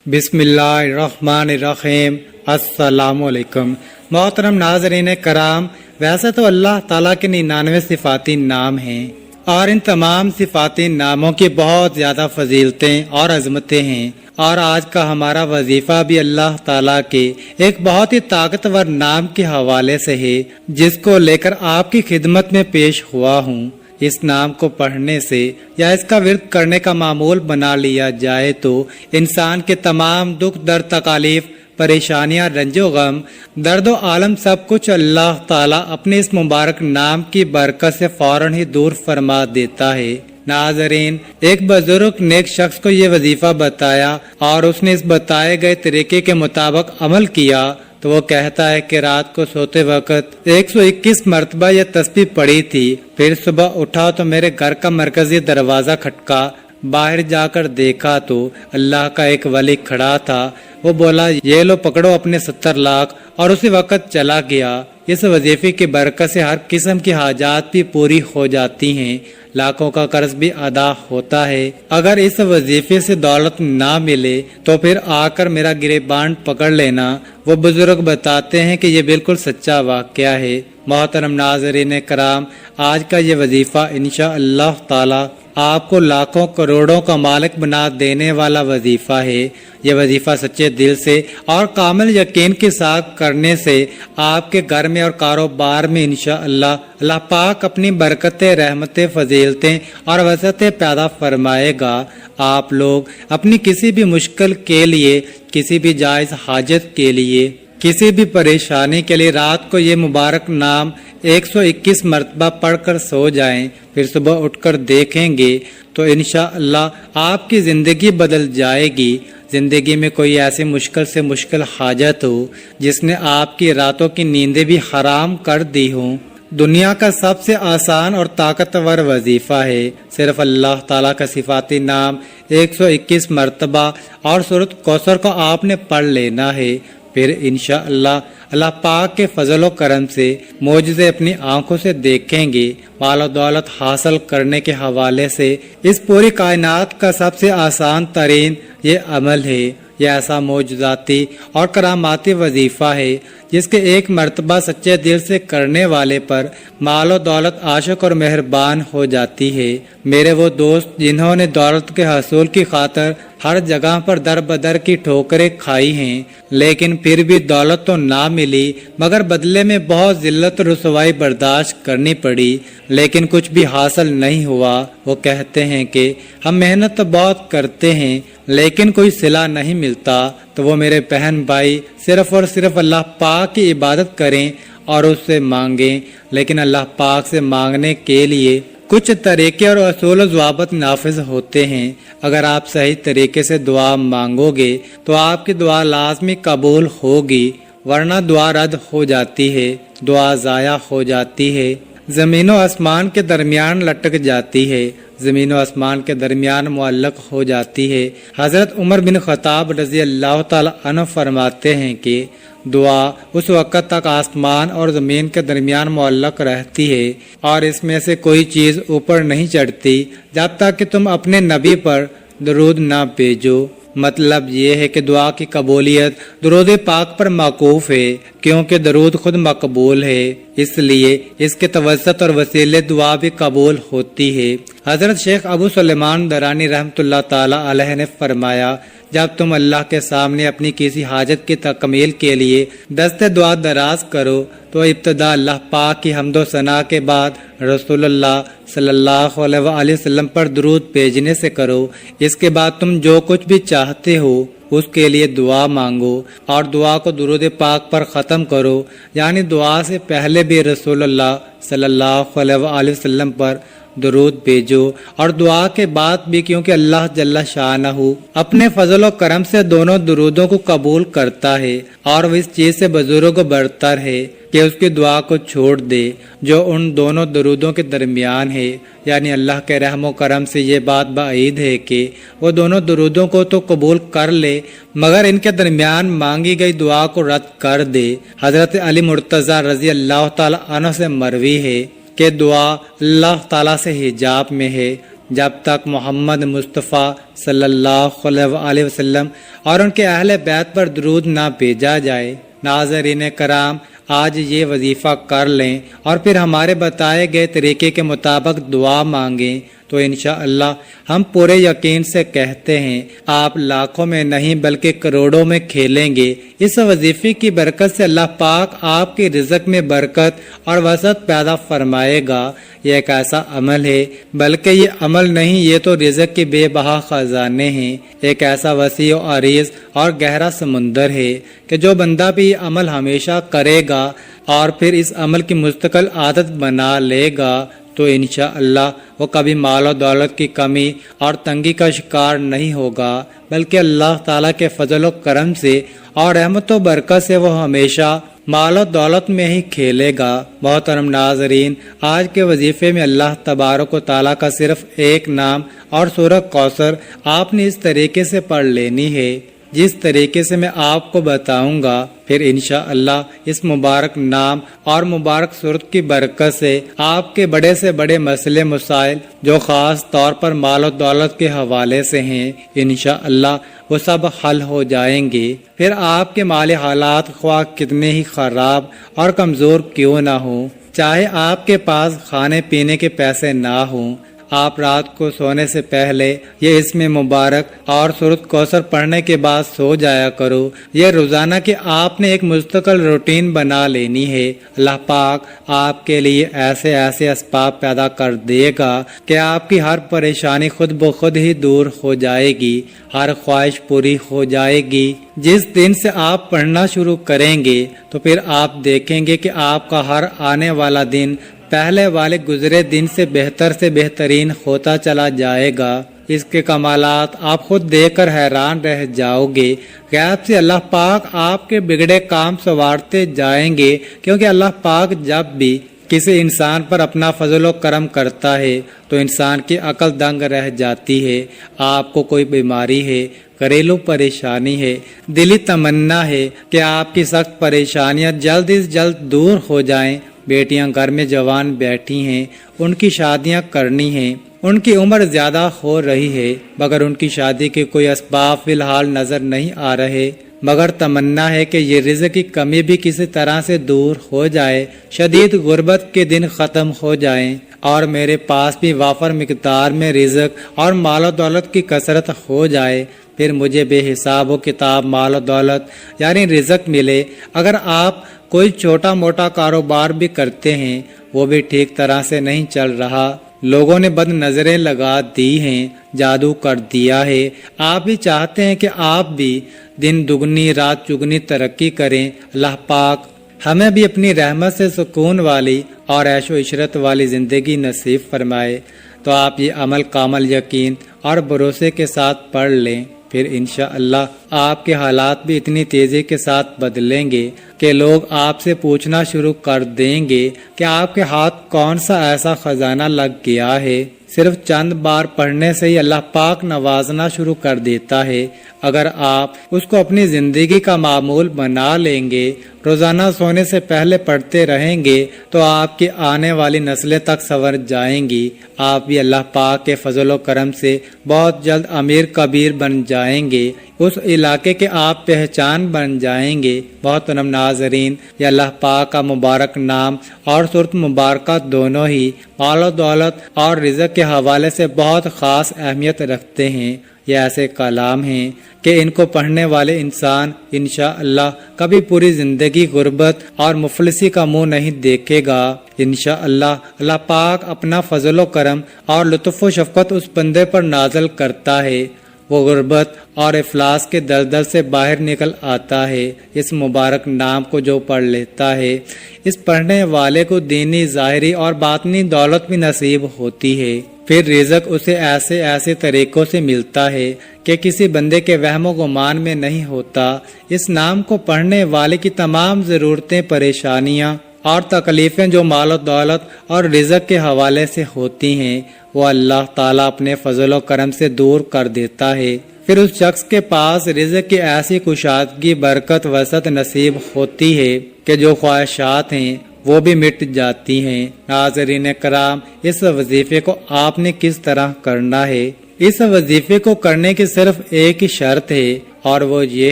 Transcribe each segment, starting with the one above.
بسم اللہ الرحمن الرحیم۔ السلام علیکم محترم ناظرین کرام، ویسے تو اللہ تعالیٰ کے 99 صفاتی نام ہیں اور ان تمام صفاتی ناموں کی بہت زیادہ فضیلتیں اور عظمتیں ہیں، اور آج کا ہمارا وظیفہ بھی اللہ تعالیٰ کے ایک بہت ہی طاقتور نام کے حوالے سے ہے، جس کو لے کر آپ کی خدمت میں پیش ہوا ہوں۔ اس نام کو پڑھنے سے یا اس کا ورد کرنے کا معمول بنا لیا جائے تو انسان کے تمام دکھ درد تکالیف پریشانیاں رنج و غم درد و عالم سب کچھ اللہ تعالیٰ اپنے اس مبارک نام کی برکت سے فوراً ہی دور فرما دیتا ہے۔ ناظرین، ایک بزرگ نیک شخص کو یہ وظیفہ بتایا اور اس نے اس بتائے گئے طریقے کے مطابق عمل کیا تو وہ کہتا ہے کہ رات کو سوتے وقت 121 مرتبہ یہ تسبیح پڑھی تھی، پھر صبح اٹھا تو میرے گھر کا مرکزی دروازہ کھٹکا، باہر جا کر دیکھا تو اللہ کا ایک ولی کھڑا تھا۔ وہ بولا، یہ لو پکڑو اپنے 70 لاکھ، اور اسی وقت چلا گیا۔ اس وظیفے کی برکت سے ہر قسم کی حاجات بھی پوری ہو جاتی ہیں، لاکھوں کا قرض بھی ادا ہوتا ہے۔ اگر اس وظیفے سے دولت نہ ملے تو پھر آ کر میرا گریبان پکڑ لینا۔ وہ بزرگ بتاتے ہیں کہ یہ بالکل سچا واقعہ ہے۔ محترم ناظرین کرام، آج کا یہ وظیفہ انشاءاللہ تعالی آپ کو لاکھوں کروڑوں کا مالک بنا دینے والا وظیفہ ہے۔ یہ وظیفہ سچے دل سے اور کامل یقین کے ساتھ کرنے سے آپ کے گھر میں اور کاروبار میں انشاءاللہ اللہ پاک اپنی برکتیں، رحمتیں، فضیلتیں اور وسعتیں پیدا فرمائے گا۔ آپ لوگ اپنی کسی بھی مشکل کے لیے، کسی بھی جائز حاجت کے لیے، کسی بھی پریشانی کے لیے رات کو یہ مبارک نام 121 مرتبہ پڑھ کر سو جائیں، پھر صبح اٹھ کر دیکھیں گے تو انشاءاللہ آپ کی زندگی بدل جائے گی۔ زندگی میں کوئی ایسی مشکل سے مشکل حاجت ہو جس نے آپ کی راتوں کی نیندیں بھی حرام کر دی ہوں، دنیا کا سب سے آسان اور طاقتور وظیفہ ہے۔ صرف اللہ تعالیٰ کا صفاتی نام 121 مرتبہ اور سورۃ کوثر کو آپ نے پڑھ لینا ہے، پھر انشاءاللہ اللہ پاک کے فضل و کرم سے معجزے اپنی آنکھوں سے دیکھیں گے۔ مال و دولت حاصل کرنے کے حوالے سے اس پوری کائنات کا سب سے آسان ترین یہ عمل ہے۔ یہ ایسا معجزاتی اور کراماتی وظیفہ ہے جس کے ایک مرتبہ سچے دل سے کرنے والے پر مال و دولت عاشق اور مہربان ہو جاتی ہے۔ میرے وہ دوست جنہوں نے دولت کے حصول کی خاطر ہر جگہ پر در بدر کی ٹھوکریں کھائی ہیں، لیکن پھر بھی دولت تو نہ ملی مگر بدلے میں بہت ذلت و رسوائی برداشت کرنی پڑی، لیکن کچھ بھی حاصل نہیں ہوا۔ وہ کہتے ہیں کہ ہم محنت تو بہت کرتے ہیں لیکن کوئی صلہ نہیں ملتا۔ تو وہ میرے بہن بھائی صرف اور صرف اللہ پاک کی عبادت کریں اور اس سے مانگیں، لیکن اللہ پاک سے مانگنے کے لیے کچھ طریقے اور اصول و ضوابط نافذ ہوتے ہیں۔ اگر آپ صحیح طریقے سے دعا مانگو گے تو آپ کی دعا لازمی قبول ہوگی، ورنہ دعا رد ہو جاتی ہے، دعا ضائع ہو جاتی ہے، زمین و آسمان کے درمیان لٹک جاتی ہے، زمین و آسمان کے درمیان معلق ہو جاتی ہے۔ حضرت عمر بن خطاب رضی اللہ تعالی عنہ فرماتے ہیں کہ دعا اس وقت تک آسمان اور زمین کے درمیان معلق رہتی ہے اور اس میں سے کوئی چیز اوپر نہیں چڑھتی جب تک کہ تم اپنے نبی پر درود نہ بھیجو۔ مطلب یہ ہے کہ دعا کی قبولیت درود پاک پر موقوف ہے، کیونکہ درود خود مقبول ہے، اس لیے اس کے توسط اور وسیلے دعا بھی قبول ہوتی ہے۔ حضرت شیخ ابو سلیمان درانی رحمۃ اللہ تعالی علیہ نے فرمایا، جب تم اللہ کے سامنے اپنی کسی حاجت کی تکمیل کے لیے دست دعا دراز کرو تو ابتدا اللہ پاک کی حمد و ثنا کے بعد رسول اللہ صلی اللہ علیہ وآلہ وسلم پر درود بھیجنے سے کرو۔ اس کے بعد تم جو کچھ بھی چاہتے ہو اس کے لیے دعا مانگو اور دعا کو درود پاک پر ختم کرو، یعنی دعا سے پہلے بھی رسول اللہ صلی اللہ علیہ وآلہ وسلم پر درود بھیجو اور دعا کے بعد بھی، کیونکہ اللہ جل شانہ اپنے فضل و کرم سے دونوں درودوں کو قبول کرتا ہے اور وہ اس چیز سے بزرگ برتر ہے کہ اس کی دعا کو چھوڑ دے جو ان دونوں درودوں کے درمیان ہے۔ یعنی اللہ کے رحم و کرم سے یہ بات بعید ہے کہ وہ دونوں درودوں کو تو قبول کر لے مگر ان کے درمیان مانگی گئی دعا کو رد کر دے۔ حضرت علی مرتضیٰ رضی اللہ تعالی عنہ سے مروی ہے کہ دعا اللہ تعالیٰ سے حجاب میں ہے، جب تک محمد مصطفیٰ صلی اللہ علیہ وسلم اور ان کے اہل بیت پر درود نہ بھیجا جائے۔ ناظرین کرام، آج یہ وظیفہ کر لیں اور پھر ہمارے بتائے گئے طریقے کے مطابق دعا مانگیں تو انشاءاللہ ہم پورے یقین سے کہتے ہیں آپ لاکھوں میں نہیں بلکہ کروڑوں میں کھیلیں گے۔ اس وظیفے کی برکت سے اللہ پاک آپ کے رزق میں برکت اور وسعت پیدا فرمائے گا۔ یہ ایک ایسا عمل ہے، بلکہ یہ عمل نہیں، یہ تو رزق کے بے بہا خزانے ہیں۔ ایک ایسا وسیع و عریض اور گہرا سمندر ہے کہ جو بندہ بھی یہ عمل ہمیشہ کرے گا اور پھر اس عمل کی مستقل عادت بنا لے گا تو انشاءاللہ وہ کبھی مال و دولت کی کمی اور تنگی کا شکار نہیں ہوگا، بلکہ اللہ تعالیٰ کے فضل و کرم سے اور رحمت و برکت سے وہ ہمیشہ مال و دولت میں ہی کھیلے گا۔ محترم ناظرین، آج کے وظیفے میں اللہ تبارک و تعالیٰ کا صرف ایک نام اور سورہ کوثر آپ نے اس طریقے سے پڑھ لینی ہے جس طریقے سے میں آپ کو بتاؤں گا۔ پھر انشاءاللہ اس مبارک نام اور مبارک سورت کی برکت سے آپ کے بڑے سے بڑے مسئلے مسائل جو خاص طور پر مال و دولت کے حوالے سے ہیں انشاءاللہ وہ سب حل ہو جائیں گے۔ پھر آپ کے مالی حالات خواہ کتنے ہی خراب اور کمزور کیوں نہ ہوں، چاہے آپ کے پاس کھانے پینے کے پیسے نہ ہوں، آپ رات کو سونے سے پہلے یہ اسم مبارک اور سورۃ کوثر پڑھنے کے بعد سو جایا کرو۔ یہ روزانہ کی آپ نے ایک مستقل روٹین بنا لینی ہے۔ اللہ پاک آپ کے لیے ایسے ایسے اسباب پیدا کر دے گا کہ آپ کی ہر پریشانی خود بخود ہی دور ہو جائے گی، ہر خواہش پوری ہو جائے گی۔ جس دن سے آپ پڑھنا شروع کریں گے تو پھر آپ دیکھیں گے کہ آپ کا ہر آنے والا دن پہلے والے گزرے دن سے بہترین ہوتا چلا جائے گا۔ اس کے کمالات آپ خود دیکھ کر حیران رہ جاؤ گے۔ غیب سے اللہ پاک آپ کے بگڑے کام سنوارتے جائیں گے، کیونکہ اللہ پاک جب بھی کسی انسان پر اپنا فضل و کرم کرتا ہے تو انسان کی عقل دنگ رہ جاتی ہے۔ آپ کو کوئی بیماری ہے، گھریلو پریشانی ہے، دلی تمنا ہے کہ آپ کی سخت پریشانیاں جلد از جلد دور ہو جائیں۔ بیٹیاں گھر میں جوان بیٹھی ہیں، ان کی شادیاں کرنی ہیں، ان کی عمر زیادہ ہو رہی ہے مگر ان کی شادی کے کوئی اسباب فی الحال نظر نہیں آ رہے، مگر تمنا ہے کہ یہ رزق کی کمی بھی کسی طرح سے دور ہو جائے، شدید غربت کے دن ختم ہو جائیں اور میرے پاس بھی وافر مقدار میں رزق اور مال و دولت کی کثرت ہو جائے، پھر مجھے بے حساب و کتاب مال و دولت یعنی رزق ملے۔ اگر آپ کوئی چھوٹا موٹا کاروبار بھی کرتے ہیں، وہ بھی ٹھیک طرح سے نہیں چل رہا، لوگوں نے بد نظریں لگا دی ہیں، جادو کر دیا ہے، آپ بھی چاہتے ہیں کہ آپ بھی دن دگنی رات چگنی ترقی کریں، اللہ پاک ہمیں بھی اپنی رحمت سے سکون والی اور عیش و عشرت والی زندگی نصیب فرمائے۔ تو آپ یہ عمل کامل یقین اور بھروسے کے ساتھ پڑھ لیں، پھر انشاءاللہ آپ کے حالات بھی اتنی تیزی کے ساتھ بدلیں گے کہ لوگ آپ سے پوچھنا شروع کر دیں گے کہ آپ کے ہاتھ کون سا ایسا خزانہ لگ گیا ہے۔ صرف چند بار پڑھنے سے ہی اللہ پاک نوازنا شروع کر دیتا ہے۔ اگر آپ اس کو اپنی زندگی کا معمول بنا لیں گے، روزانہ سونے سے پہلے پڑھتے رہیں گے تو آپ کی آنے والی نسلیں تک سنور جائیں گی۔ آپ بھی اللہ پاک کے فضل و کرم سے بہت جلد امیر کبیر بن جائیں گے، اس علاقے کے آپ پہچان بن جائیں گے۔ محترم ناظرین، یہ اللہ پاک کا مبارک نام اور سورت مبارکہ دونوں ہی مال و دولت اور رزق کے حوالے سے بہت خاص اہمیت رکھتے ہیں۔ یہ ایسے کلام ہیں کہ ان کو پڑھنے والے انسان انشاءاللہ کبھی پوری زندگی غربت اور مفلسی کا منہ نہیں دیکھے گا۔ انشاءاللہ اللہ پاک اپنا فضل و کرم اور لطف و شفقت اس بندے پر نازل کرتا ہے، وہ غربت اور افلاس کے دلدل سے باہر نکل آتا ہے۔ اس مبارک نام کو جو پڑھ لیتا ہے، اس پڑھنے والے کو دینی ظاہری اور باطنی دولت بھی نصیب ہوتی ہے۔ پھر رزق اسے ایسے ایسے طریقوں سے ملتا ہے کہ کسی بندے کے وہم و گمان میں نہیں ہوتا۔ اس نام کو پڑھنے والے کی تمام ضرورتیں، پریشانیاں اور تکلیفیں جو مال و دولت اور رزق کے حوالے سے ہوتی ہیں وہ اللہ تعالیٰ اپنے فضل و کرم سے دور کر دیتا ہے۔ پھر اس شخص کے پاس رزق کی ایسی کشادگی، برکت، وسعت نصیب ہوتی ہے کہ جو خواہشات ہیں وہ بھی مٹ جاتی ہیں۔ ناظرین کرام، اس وظیفے کو آپ نے کس طرح کرنا ہے؟ اس وظیفے کو کرنے کی صرف ایک ہی شرط ہے، اور وہ یہ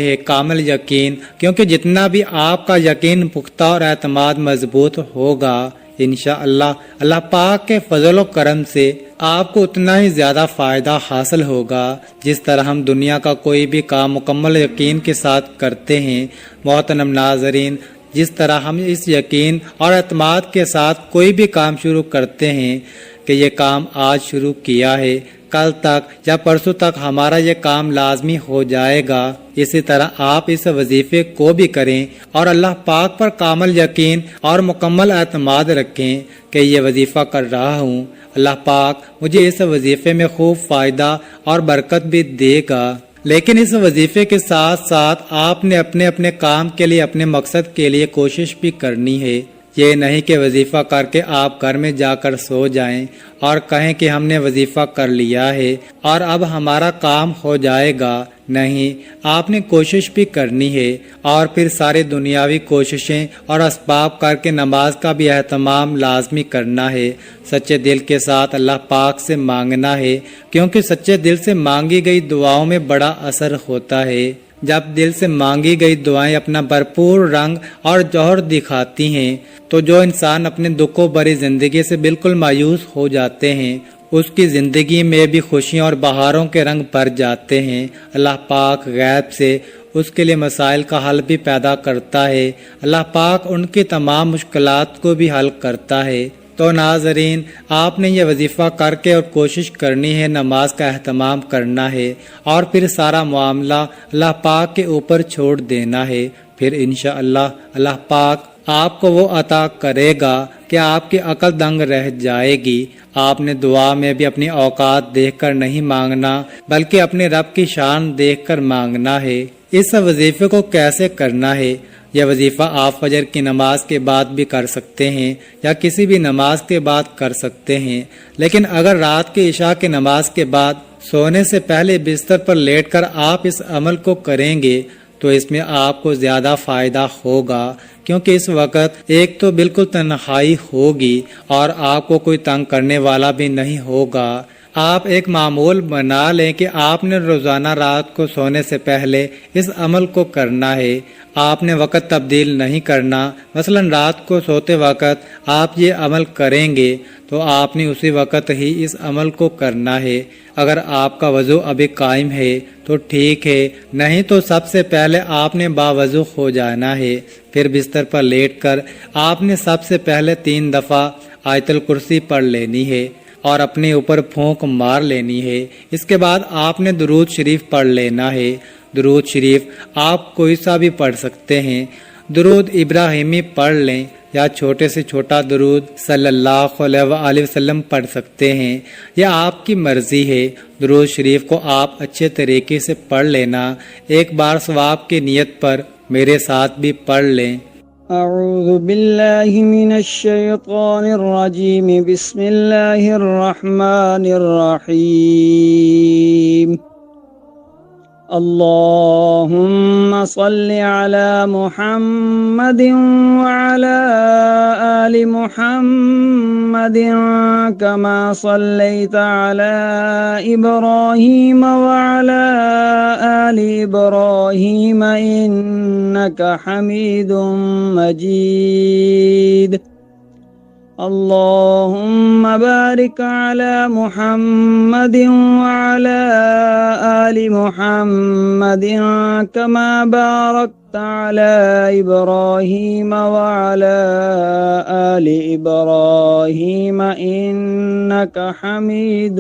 ہے کامل یقین، کیونکہ جتنا بھی آپ کا یقین پختہ اور اعتماد مضبوط ہوگا، انشاءاللہ اللہ پاک کے فضل و کرم سے آپ کو اتنا ہی زیادہ فائدہ حاصل ہوگا۔ جس طرح ہم دنیا کا کوئی بھی کام مکمل یقین کے ساتھ کرتے ہیں، محترم ناظرین، جس طرح ہم اس یقین اور اعتماد کے ساتھ کوئی بھی کام شروع کرتے ہیں کہ یہ کام آج شروع کیا ہے، کل تک یا پرسوں تک ہمارا یہ کام لازمی ہو جائے گا، اسی طرح آپ اس وظیفے کو بھی کریں اور اللہ پاک پر کامل یقین اور مکمل اعتماد رکھیں کہ یہ وظیفہ کر رہا ہوں، اللہ پاک مجھے اس وظیفے میں خوب فائدہ اور برکت بھی دے گا۔ لیکن اس وظیفے کے ساتھ ساتھ آپ نے اپنے اپنے کام کے لیے، اپنے مقصد کے لیے کوشش بھی کرنی ہے۔ یہ نہیں کہ وظیفہ کر کے آپ گھر میں جا کر سو جائیں اور کہیں کہ ہم نے وظیفہ کر لیا ہے اور اب ہمارا کام ہو جائے گا۔ نہیں، آپ نے کوشش بھی کرنی ہے، اور پھر ساری دنیاوی کوششیں اور اسباب کر کے نماز کا بھی اہتمام لازمی کرنا ہے۔ سچے دل کے ساتھ اللہ پاک سے مانگنا ہے، کیونکہ سچے دل سے مانگی گئی دعاؤں میں بڑا اثر ہوتا ہے۔ جب دل سے مانگی گئی دعائیں اپنا بھرپور رنگ اور جوہر دکھاتی ہیں تو جو انسان اپنے دکھوں بھری زندگی سے بالکل مایوس ہو جاتے ہیں، اس کی زندگی میں بھی خوشیوں اور بہاروں کے رنگ بھر جاتے ہیں۔ اللہ پاک غیب سے اس کے لیے مسائل کا حل بھی پیدا کرتا ہے۔ اللہ پاک ان کی تمام مشکلات کو بھی حل کرتا ہے۔ تو ناظرین، آپ نے یہ وظیفہ کر کے اور کوشش کرنی ہے، نماز کا اہتمام کرنا ہے، اور پھر سارا معاملہ اللہ پاک کے اوپر چھوڑ دینا ہے۔ پھر انشاءاللہ اللہ پاک آپ کو وہ عطا کرے گا کہ آپ کی عقل دنگ رہ جائے گی۔ آپ نے دعا میں بھی اپنی اوقات دیکھ کر نہیں مانگنا، بلکہ اپنے رب کی شان دیکھ کر مانگنا ہے۔ اس وظیفے کو کیسے کرنا ہے؟ یہ وظیفہ آپ فجر کی نماز کے بعد بھی کر سکتے ہیں یا کسی بھی نماز کے بعد کر سکتے ہیں، لیکن اگر رات کی عشاء کی نماز کے بعد سونے سے پہلے بستر پر لیٹ کر آپ اس عمل کو کریں گے تو اس میں آپ کو زیادہ فائدہ ہوگا، کیونکہ اس وقت ایک تو بالکل تنہائی ہوگی اور آپ کو کوئی تنگ کرنے والا بھی نہیں ہوگا۔ آپ ایک معمول بنا لیں کہ آپ نے روزانہ رات کو سونے سے پہلے اس عمل کو کرنا ہے۔ آپ نے وقت تبدیل نہیں کرنا، مثلا رات کو سوتے وقت آپ یہ عمل کریں گے تو آپ نے اسی وقت ہی اس عمل کو کرنا ہے۔ اگر آپ کا وضو ابھی قائم ہے تو ٹھیک ہے، نہیں تو سب سے پہلے آپ نے باوضو ہو جانا ہے۔ پھر بستر پر لیٹ کر آپ نے سب سے پہلے 3 دفعہ آیت الکرسی پڑھ لینی ہے اور اپنے اوپر پھونک مار لینی ہے۔ اس کے بعد آپ نے درود شریف پڑھ لینا ہے۔ درود شریف آپ کوئی سا بھی پڑھ سکتے ہیں، درود ابراہیمی پڑھ لیں یا چھوٹے سے چھوٹا درود صلی اللہ علیہ وآلہ وسلم پڑھ سکتے ہیں، یہ آپ کی مرضی ہے۔ درود شریف کو آپ اچھے طریقے سے پڑھ لینا، ایک بار ثواب کی نیت پر میرے ساتھ بھی پڑھ لیں۔ اعوذ باللہ من الشیطان الرجیم، بسم اللہ الرحمن الرحیم۔ اللہم صل علی محمد وعلی آل محمد کما صلیت علی ابراہیم وعلی آل ابراہیم انک حمید مجید۔ اللہم بارک علی محمد وعلی آل محمد کما بارکت علی ابراہیم وعلی آل ابراہیم انک حمید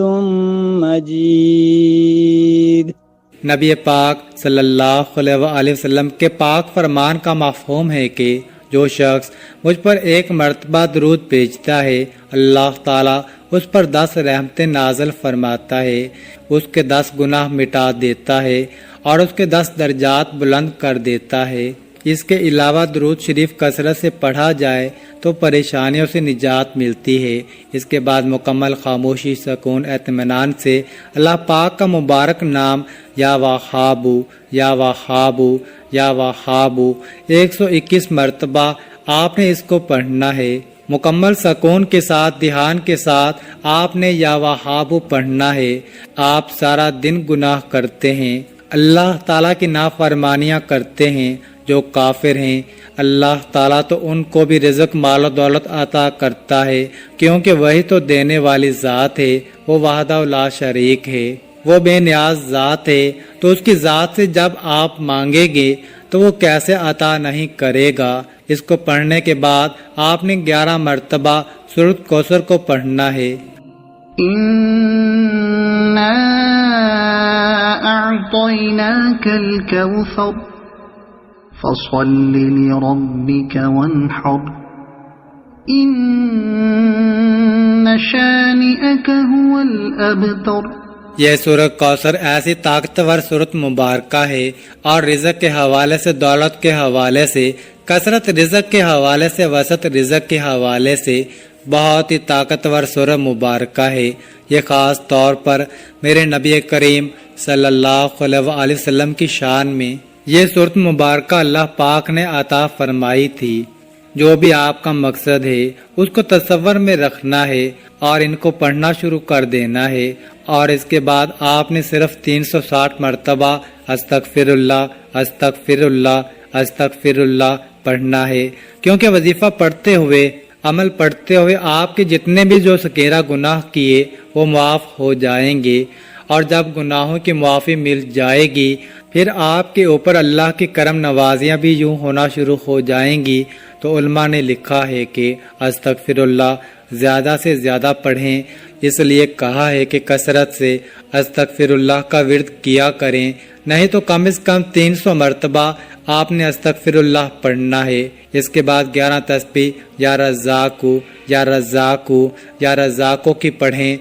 مجید۔ نبی پاک صلی اللہ علیہ وآلہ وسلم کے پاک فرمان کا مفہوم ہے کہ جو شخص مجھ پر ایک مرتبہ درود بھیجتا ہے، اللہ تعالیٰ اس پر 10 رحمتیں نازل فرماتا ہے، اس کے 10 گناہ مٹا دیتا ہے اور اس کے 10 درجات بلند کر دیتا ہے۔ اس کے علاوہ درود شریف کثرت سے پڑھا جائے تو پریشانیوں سے نجات ملتی ہے۔ اس کے بعد مکمل خاموشی، سکون، اطمینان سے اللہ پاک کا مبارک نام یا وہابو یا وہابو یا وہابو 121 مرتبہ آپ نے اس کو پڑھنا ہے۔ مکمل سکون کے ساتھ، دھیان کے ساتھ آپ نے یا وہابو پڑھنا ہے۔ آپ سارا دن گناہ کرتے ہیں، اللہ تعالیٰ کی نافرمانیاں کرتے ہیں۔ جو کافر ہیں اللہ تعالیٰ تو ان کو بھی رزق، مال و دولت عطا کرتا ہے، کیونکہ وہی تو دینے والی ذات ہے، وہ وحدہ لا شریک ہے، وہ بے نیاز ذات ہے۔ تو اس کی ذات سے جب آپ مانگیں گے تو وہ کیسے عطا نہیں کرے گا۔ اس کو پڑھنے کے بعد آپ نے 11 مرتبہ سورۃ کوثر کو پڑھنا ہے۔ إنا أعطيناك الكوثر فصل لربك وانحر إن شانئك هو الأبتر۔ یہ سورۃ کوثر ایسی طاقتور سورۃ مبارکہ ہے، اور رزق کے حوالے سے، دولت کے حوالے سے، کثرت رزق کے حوالے سے، وسعت رزق کے حوالے سے بہت ہی طاقتور سورہ مبارکہ ہے۔ یہ خاص طور پر میرے نبی کریم صلی اللہ علیہ وسلم کی شان میں یہ سورۃ مبارکہ اللہ پاک نے عطا فرمائی تھی۔ جو بھی آپ کا مقصد ہے اس کو تصور میں رکھنا ہے اور ان کو پڑھنا شروع کر دینا ہے، اور اس کے بعد آپ نے صرف 360 مرتبہ استغفر اللہ استغفر اللہ استغفر اللہ پڑھنا ہے، کیونکہ وظیفہ پڑھتے ہوئے، عمل پڑھتے ہوئے آپ کے جتنے بھی جو سکیرہ گناہ کیے وہ معاف ہو جائیں گے، اور جب گناہوں کی معافی مل جائے گی پھر آپ کے اوپر اللہ کی کرم نوازیاں بھی یوں ہونا شروع ہو جائیں گی۔ تو علماء نے لکھا ہے کہ استغفر اللہ زیادہ سے زیادہ پڑھیں، اس لیے کہا ہے کہ کثرت سے استغفر اللہ کا ورد کیا کریں، نہیں تو کم از کم 300 مرتبہ آپ نے استغفر اللہ پڑھنا ہے۔ اس کے بعد 11 تسبیح یا رزاقو یا رزاقو یا رزاقو کی پڑھیں۔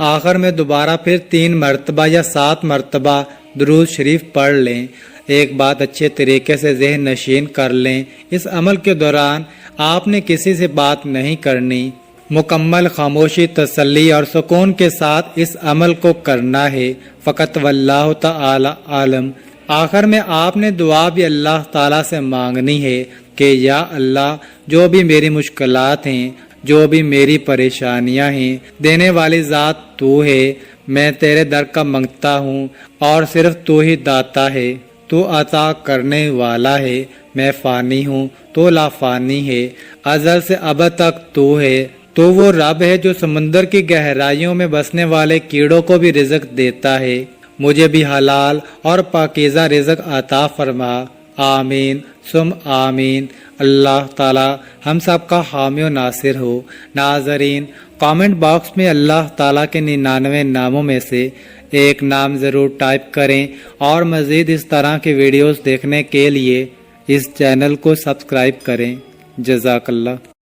آخر میں دوبارہ پھر 3 مرتبہ یا 7 مرتبہ درود شریف پڑھ لیں۔ ایک بات اچھے طریقے سے ذہن نشین کر لیں، اس عمل کے دوران آپ نے کسی سے بات نہیں کرنی، مکمل خاموشی، تسلی اور سکون کے ساتھ اس عمل کو کرنا ہے۔ فقط واللہ تعالی عالم۔ آخر میں آپ نے دعا بھی اللہ تعالیٰ سے مانگنی ہے کہ یا اللہ، جو بھی میری مشکلات ہیں، جو بھی میری پریشانیاں ہیں، دینے والی ذات تو ہے، میں تیرے در کا منگتا ہوں، اور صرف تو ہی داتا ہے، تو عطا کرنے والا ہے، میں فانی ہوں، تو لا فانی ہے، ازل سے ابد تک تو ہے، تو وہ رب ہے جو سمندر کی گہرائیوں میں بسنے والے کیڑوں کو بھی رزق دیتا ہے، مجھے بھی حلال اور پاکیزہ رزق عطا فرما، آمین ثم آمین۔ اللہ تعالی ہم سب کا حامی و ناصر ہو۔ ناظرین، کامنٹ باکس میں اللہ تعالیٰ کے 99 ناموں میں سے ایک نام ضرور ٹائپ کریں، اور مزید اس طرح کے ویڈیوز دیکھنے کے لیے اس چینل کو سبسکرائب کریں۔ جزاک اللہ۔